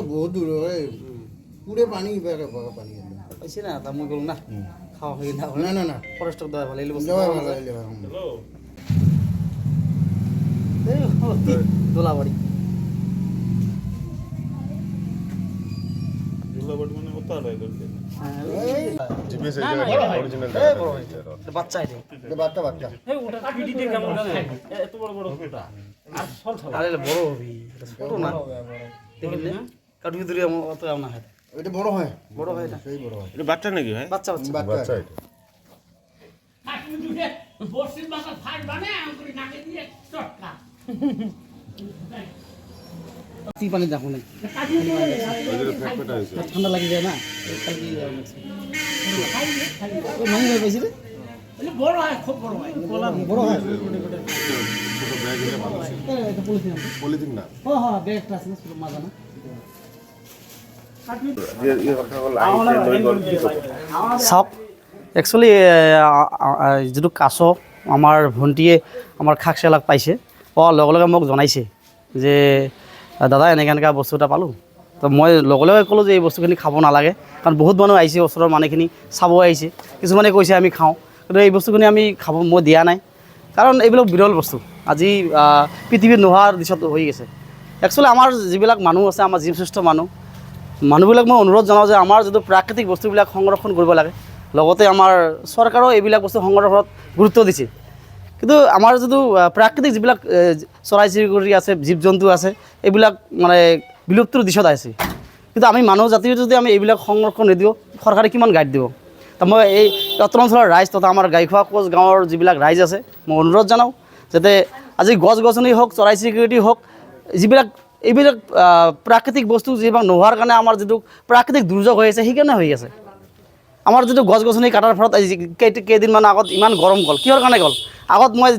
বহুত দূৰ হয় পুৰে পানী পানী পাইছে না তা মই গ'ল না খাওয়া হয়ে না না না না ফরেস্টক দেওয়া ভালো এলে বস্তু দোলাবাড়ি মানে ওতাড়াই করতে জিপিএস অরিজিনাল বাচ্চা এটা বাচ্চা বাচ্চা ওটা পিডিতে কেমন এত বড় বড় ওটা আর সল সল আরে বড় হবে এটা ছোট না দেখেন না কাটু দূরে অত না হয় এটা বড় হয় না সেই বড় হয় এটা বাচ্চা নাকি ভাই বাচ্চা বাচ্চা এটা কাটু দূরে বর্ষির বাসা ফাট বানে আঙ্গুরি নাকে দিয়ে চটকা পানি দেখো নাই ঠান্ডা লাগি যায় না মনে হয় পাইছি রে বড় হয় খুব বড় হয় বড় হয় ছোট ব্যাগ হলে ভালো ছিল এটা পলিথিন পলিথিন না হ্যাঁ ব্যাগটা আছে না ছোট মাজা না চাওক একচুৱেলি যিটো কাছ আমাৰ ভণ্টীয়ে আমাৰ খাকচেলাক পাইছে পোৱাৰ লগে লগে মোক জনাইছে যে দাদা এনেকৈ বস্তু এটা পালোঁ তো মই লগে লগে ক'লোঁ যে এই বস্তুখিনি খাব নালাগে কাৰণ বহুত মানুহ আহিছে ওচৰৰ মানুহখিনি চাব আহিছে কিছুমানে কৈছে আমি খাওঁ কিন্তু এই বস্তুখিনি আমি খাব মই দিয়া নাই কাৰণ এইবিলাক বিৰল বস্তু আজি পৃথিৱীত নোহোৱাৰ দিশত হৈ গৈছে একচুৱেলি আমাৰ যিবিলাক মানুহ আছে আমাৰ জীৱশ্ৰেষ্ঠ মানুহবিলাক মই অনুৰোধ জনাওঁ যে আমাৰ যিটো প্ৰাকৃতিক বস্তুবিলাক সংৰক্ষণ কৰিব লাগে লগতে আমাৰ চৰকাৰেও এইবিলাক বস্তু সংৰক্ষণত গুৰুত্ব দিছে কিন্তু আমাৰ যিটো প্ৰাকৃতিক যিবিলাক চৰাই চিৰিকটি আছে জীৱ জন্তু আছে এইবিলাক মানে বিলুপ্তিৰ দিশত আছে কিন্তু আমি মানুহ জাতিৰ যদি আমি এইবিলাক সংৰক্ষণ নিদিওঁ চৰকাৰে কিমান গাইড দিব তো মই এই অত্তৰ অঞ্চলৰ ৰাইজ তথা আমাৰ গাইখোৱা কোচ গাঁৱৰ যিবিলাক ৰাইজ আছে মই অনুৰোধ জনাওঁ যাতে আজি গছ গছনি হওক চৰাই চিৰিকটি হওক এইবিলাক প্ৰাকৃতিক বস্তু যিবিলাক নোহোৱাৰ কাৰণে আমাৰ যিটো প্ৰাকৃতিক দুৰ্যোগ হৈ আছে সেইকাৰণে হৈ আছে আমাৰ যিটো গছ গছনি কাটাৰ ফলত কেইদিনমান আগত ইমান গৰম গ'ল কিহৰ কাৰণে গ'ল আগত মই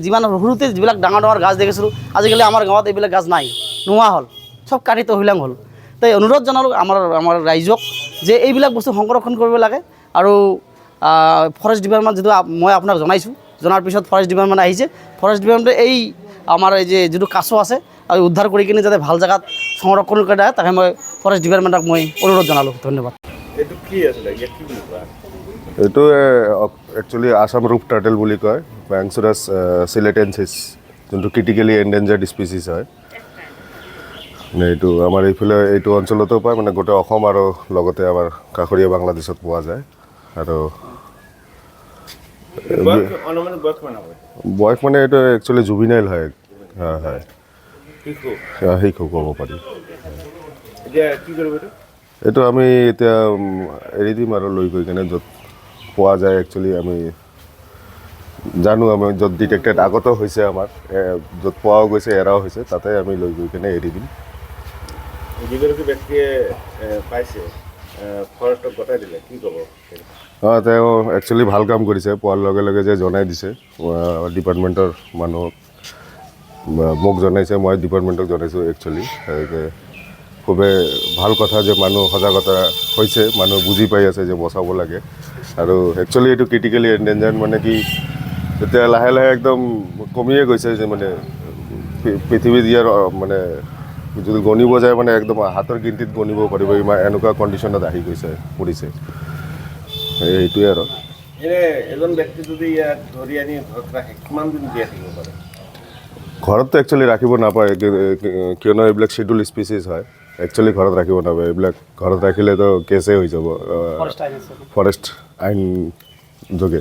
যিমান সৰুতে যিবিলাক ডাঙৰ ডাঙৰ গাছ দেখিছিলোঁ আজিকালি আমাৰ গাঁৱত এইবিলাক গাছ নাই নোহোৱা হ'ল চব কাটি তহিলাং হ'ল তাই অনুৰোধ জনালোঁ আমাৰ ৰাইজক যে এইবিলাক বস্তু সংৰক্ষণ কৰিব লাগে আৰু ফৰেষ্ট ডিপাৰ্টমেণ্ট যিটো মই আপোনাক জনাইছোঁ জনাৰ পিছত ফৰেষ্ট ডিপাৰ্টমেণ্ট আহিছে ফৰেষ্ট ডিপাৰ্টমেণ্টে এই আমাৰ এই যে যিটো কাছ আছে আৰু উদ্ধাৰ কৰি কিনে যাতে ভাল জেগাত সংৰক্ষণ কৰি দিয়ে তাকে মই ফৰেষ্ট ডিপাৰ্টমেণ্টক মই অনুৰোধ জনালোঁ ধন্যবাদ এইটো কি আছিলে ইয়াত কি বুলি কোৱা এইটো একচুৱেলি আছাম ৰূপ টাৰ্টেল বুলি কয় পেংচুৰাছ চিলেটেনচিছ যোনটো ক্ৰিটিকেলি এনডেঞ্জাৰ্ড স্পিচিছ হয় এইটো আমাৰ এইফালে এইটো অঞ্চলতো পায় মানে গোটেই অসম আৰু লগতে আমাৰ কাষৰীয়া বাংলাদেশত পোৱা যায় আৰু বয়স মানে এইটো একচুৱেলি জুবিনাইল হয় হয় শিশু ক'ব পাৰি এইটো আমি এতিয়া এৰি দিম আৰু লৈ গৈ কিনে য'ত পোৱা যায় একচুৱেলি আমি জানো আমি য'ত ডিটেক্টেড আগতো হৈছে আমাৰ য'ত পোৱাও গৈছে এৰাও হৈছে তাতে আমি লৈ গৈ কিনে এৰি দিম যিগৰাকী ব্যক্তিয়ে পাইছে ফৰেষ্টক গতাই দিলে কি ক'ব তেওঁ একচুৱেলি ভাল কাম কৰিছে পোৱাৰ লগে লগে যে জনাই দিছে ডিপাৰ্টমেণ্টৰ মানুহক মোক জনাইছে মই ডিপাৰ্টমেণ্টক জনাইছোঁ একচুৱেলি খুবেই ভাল কথা যে মানুহ সজাগতা হৈছে মানুহ বুজি পাই আছে যে বচাব লাগে আৰু একচুৱেলি এইটো ক্ৰিটিকেলি এনডেঞ্জাৰ্ড মানে কি এতিয়া লাহে লাহে একদম কমিয়ে গৈছে যে মানে পৃথিৱীত ইয়াৰ মানে যদি গণিব যায় মানে একদম হাতৰ গিনতিত গণিব পাৰিব ইমান এনেকুৱা কণ্ডিশ্যনত আহি গৈছে পৰিছে এইটোৱে আৰু এজন ব্যক্তি যদি ইয়াক ধৰি আনি ঘৰত ৰাখে কিমান দিন জীয়াই থাকিব পাৰে ঘৰততো একচুৱেলি ৰাখিব নাপায় কিয়নো এইবিলাক শ্বেডুল স্পিচিছ হয় একচুৱেলি ঘৰত ৰাখিব নাপায় এইবিলাক ঘৰত ৰাখিলেতো কেছে হৈ যাব ফৰেষ্ট আইন যোগে